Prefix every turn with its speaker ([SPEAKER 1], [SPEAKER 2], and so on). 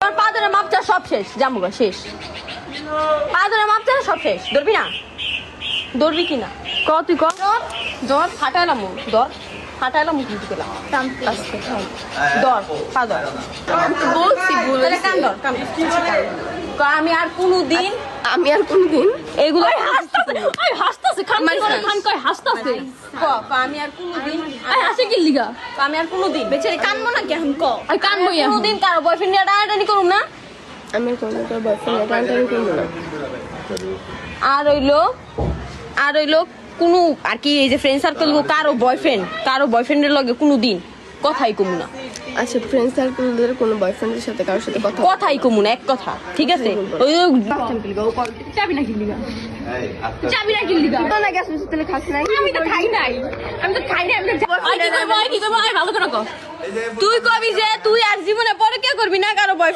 [SPEAKER 1] তোর পা ধরে মাপ চা সব শেষ জামুগা শেষ পা ধরে মাপ চা সব শেষ ধরবি না ধরবি কি না ক তুই কর ধর ফাটাইলাম ধর ফাটাইলাম কিন্তু পেলাম ধর পা ধর
[SPEAKER 2] বলছি
[SPEAKER 1] তাহলে কান ধর কান আমি আর কোনোদিন এগুলো
[SPEAKER 2] হাসতাছে খান কয় হাসতাছে
[SPEAKER 1] আমি আর কোনোদিন
[SPEAKER 2] হাসে কি লিগা
[SPEAKER 1] আমি আর কোনোদিন
[SPEAKER 2] বেচারি কানবো না কেন ক আর কানবো
[SPEAKER 1] কোনোদিন কারো বয়ফ্রেন্ড নিয়ে টানাটানি করুম না
[SPEAKER 3] আমি কোনো তোর বয়ফ্রেন্ড টানটানি করবো না।
[SPEAKER 1] আর হইলো কোনো আর কি এই যে ফ্রেন্ড সার্কেল কারো বয়ফ্রেন্ডের লগে কোনোদিন কথাই কমু না
[SPEAKER 3] আচ্ছা ফ্রেন্ড সার্কেলদের কোনো বয়ফ্রেন্ডের সাথে কারোর সাথে
[SPEAKER 1] কথাই কমু না এক কথা ঠিক আছে ওই
[SPEAKER 2] চাবি না কি লিগা চাবি না কি লিগা
[SPEAKER 3] তো না গ্যাস তাহলে খাস নাই
[SPEAKER 2] আমি তো খাই নাই আমি তো খাই নাই আমি কি করবো ভালো করে কর
[SPEAKER 1] তুই কবি যে তুই আর জীবনে পরে কে করবি না কারো বয়ফ্রেন্ড